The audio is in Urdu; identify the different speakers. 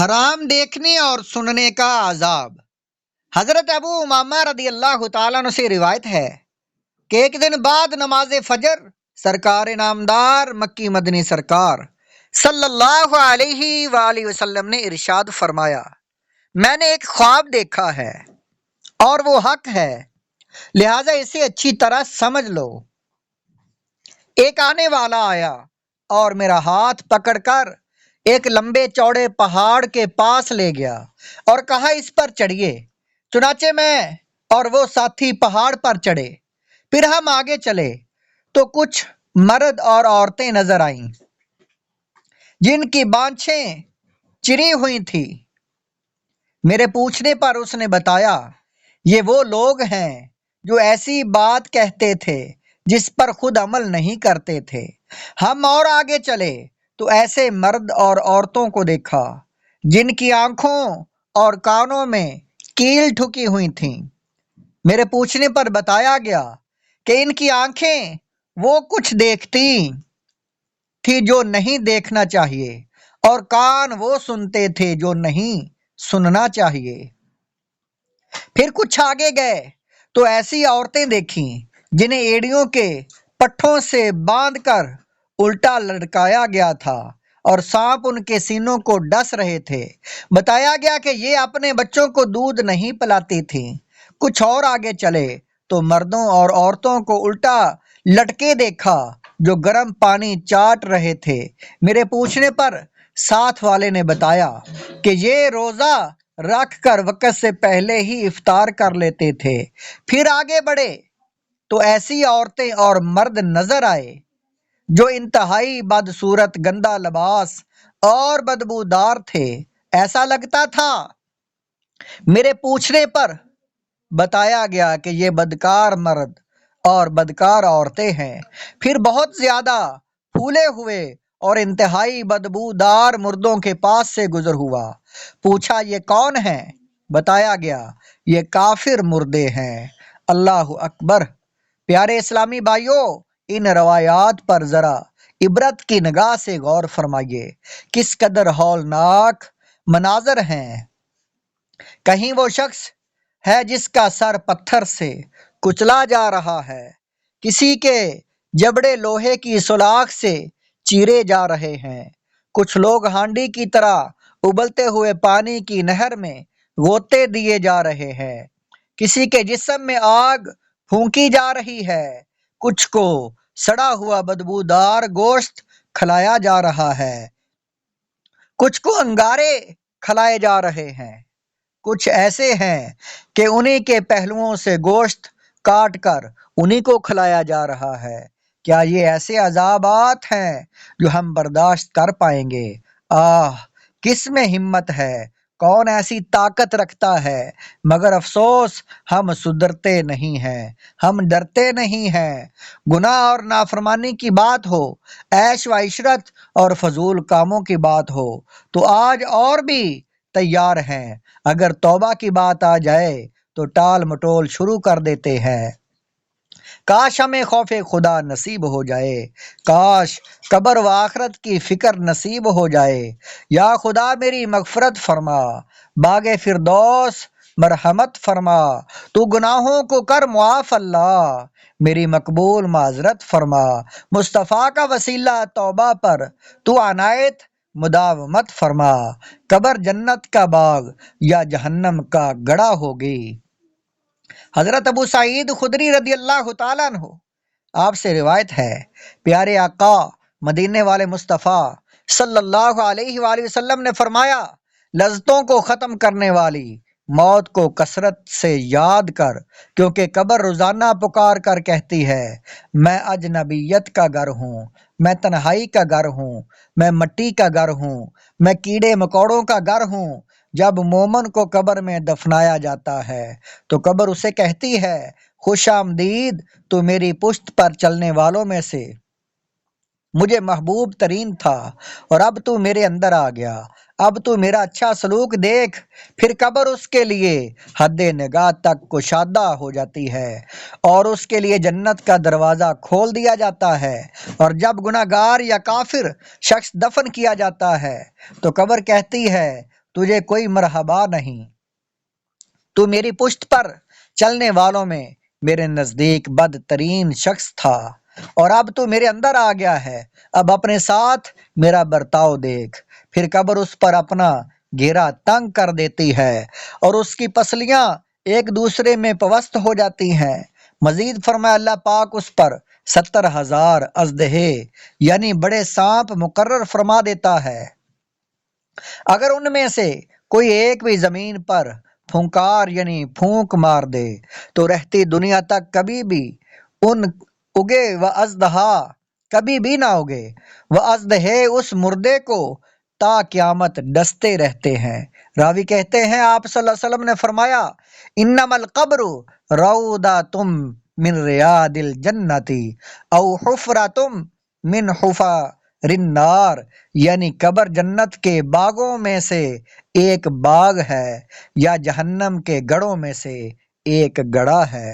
Speaker 1: حرام دیکھنے اور سننے کا عذاب۔ حضرت ابو امامہ رضی اللہ تعالیٰ عنہ سے روایت ہے کہ ایک دن بعد نماز فجر سرکار نامدار مکی مدنی سرکار صلی اللہ علیہ وآلہ وسلم نے ارشاد فرمایا، میں نے ایک خواب دیکھا ہے اور وہ حق ہے، لہذا اسے اچھی طرح سمجھ لو۔ ایک آنے والا آیا اور میرا ہاتھ پکڑ کر ایک لمبے چوڑے پہاڑ کے پاس لے گیا اور کہا، اس پر چڑھیے۔ چنانچہ میں اور وہ ساتھی پہاڑ پر چڑھے۔ پھر ہم آگے چلے تو کچھ مرد اور عورتیں نظر آئیں جن کی بانچھیں چری ہوئی تھی۔ میرے پوچھنے پر اس نے بتایا، یہ وہ لوگ ہیں جو ایسی بات کہتے تھے جس پر خود عمل نہیں کرتے تھے۔ ہم اور آگے چلے تو ایسے مرد اور عورتوں کو دیکھا جن کی آنکھوں اور کانوں میں کیل ٹھکی ہوئی تھیں۔ میرے پوچھنے پر بتایا گیا کہ ان کی آنکھیں وہ کچھ دیکھتی تھی جو نہیں دیکھنا چاہیے، اور کان وہ سنتے تھے جو نہیں سننا چاہیے۔ پھر کچھ آگے گئے تو ایسی عورتیں دیکھیں جنہیں ایڑیوں کے پٹھوں سے باندھ کر الٹا لٹکایا گیا تھا اور سانپ ان کے سینوں کو ڈس رہے تھے۔ بتایا گیا کہ یہ اپنے بچوں کو دودھ نہیں پلاتی تھیں۔ کچھ اور آگے چلے تو مردوں اور عورتوں کو الٹا لٹکے دیکھا جو گرم پانی چاٹ رہے تھے۔ میرے پوچھنے پر ساتھ والے نے بتایا کہ یہ روزہ رکھ کر وقت سے پہلے ہی افطار کر لیتے تھے۔ پھر آگے بڑھے تو ایسی عورتیں اور مرد نظر آئے جو انتہائی بدصورت، گندا لباس اور بدبودار تھے۔ ایسا لگتا تھا میرے پوچھنے پر بتایا گیا کہ یہ بدکار مرد اور بدکار عورتیں ہیں۔ پھر بہت زیادہ پھولے ہوئے اور انتہائی بدبودار مردوں کے پاس سے گزر ہوا۔ پوچھا، یہ کون ہیں؟ بتایا گیا، یہ کافر مردے ہیں۔ اللہ اکبر۔ پیارے اسلامی بھائیوں، ان روایات پر ذرا عبرت کی نگاہ سے غور فرمائیے۔ کس قدر ہولناک مناظر ہیں۔ کہیں وہ شخص ہے جس کا سر پتھر سے کچلا جا رہا ہے، کسی کے جبڑے لوہے کی سلاخ سے چیرے جا رہے ہیں، کچھ لوگ ہانڈی کی طرح ابلتے ہوئے پانی کی نہر میں غوطے دیے جا رہے ہیں، کسی کے جسم میں آگ پھونکی جا رہی ہے، کچھ کو سڑا ہوا بدبودار گوشت کھلایا جا رہا ہے، کچھ کو انگارے کھلائے جا رہے ہیں، کچھ ایسے ہیں کہ انہی کے پہلوؤں سے گوشت کاٹ کر انہی کو کھلایا جا رہا ہے۔ کیا یہ ایسے عذابات ہیں جو ہم برداشت کر پائیں گے؟ آہ، کس میں ہمت ہے، کون ایسی طاقت رکھتا ہے؟ مگر افسوس، ہم سدھرتے نہیں ہیں، ہم ڈرتے نہیں ہیں۔ گناہ اور نافرمانی کی بات ہو، عیش و عشرت اور فضول کاموں کی بات ہو تو آج اور بھی تیار ہیں، اگر توبہ کی بات آ جائے تو ٹال مٹول شروع کر دیتے ہیں۔ کاش ہمیں خوف خدا نصیب ہو جائے، کاش قبر و آخرت کی فکر نصیب ہو جائے۔ یا خدا میری مغفرت فرما، باغ فردوس مرحمت فرما، تو گناہوں کو کر معاف اللہ، میری مقبول معذرت فرما، مصطفیٰ کا وسیلہ توبہ پر تو عنایت مداومت فرما، قبر جنت کا باغ یا جہنم کا گڑھا ہوگی۔ حضرت ابو سعید خدری رضی اللہ تعالیٰ عنہ آپ سے روایت ہے، پیارے آقا مدینے والے مصطفیٰ صلی اللہ علیہ وآلہ وسلم نے فرمایا، لذتوں کو ختم کرنے والی موت کو کثرت سے یاد کر، کیونکہ قبر روزانہ پکار کر کہتی ہے، میں اجنبیت کا گھر ہوں، میں تنہائی کا گھر ہوں، میں مٹی کا گھر ہوں، میں کیڑے مکوڑوں کا گھر ہوں۔ جب مومن کو قبر میں دفنایا جاتا ہے تو قبر اسے کہتی ہے، خوش آمدید، تو میری پشت پر چلنے والوں میں سے مجھے محبوب ترین تھا اور اب تو میرے اندر آ گیا، اب تو میرا اچھا سلوک دیکھ۔ پھر قبر اس کے لیے حد نگاہ تک کشادہ ہو جاتی ہے اور اس کے لیے جنت کا دروازہ کھول دیا جاتا ہے، اور جب گناہگار یا کافر شخص دفن کیا جاتا ہے تو قبر کہتی ہے، تجھے کوئی مرحبا نہیں، تو میری پشت پر چلنے والوں میں میرے نزدیک بدترین شخص تھا، اور اب تو میرے اندر آ گیا ہے، اب اپنے ساتھ میرا برتاؤ دیکھ۔ پھر قبر اس پر اپنا گھیرا تنگ کر دیتی ہے اور اس کی پسلیاں ایک دوسرے میں پیوست ہو جاتی ہیں۔ مزید فرمایا اللہ پاک اس پر 70,000 اژدہے یعنی بڑے سانپ مقرر فرما دیتا ہے۔ اگر ان میں سے کوئی ایک بھی زمین پر پھونکار یعنی پھونک مار دے تو رہتی دنیا تک کبھی بھی ان اگے و اژدہا کبھی بھی نہ اگے، وہ اژدہے اس مردے کو تا قیامت ڈستے رہتے ہیں۔ راوی کہتے ہیں آپ صلی اللہ علیہ وسلم نے فرمایا انما القبر روضۃ من ریاض الجنت او حفرۃ من حفر النار، یعنی قبر جنت کے باغوں میں سے ایک باغ ہے یا جہنم کے گڑھوں میں سے ایک گڑھا ہے۔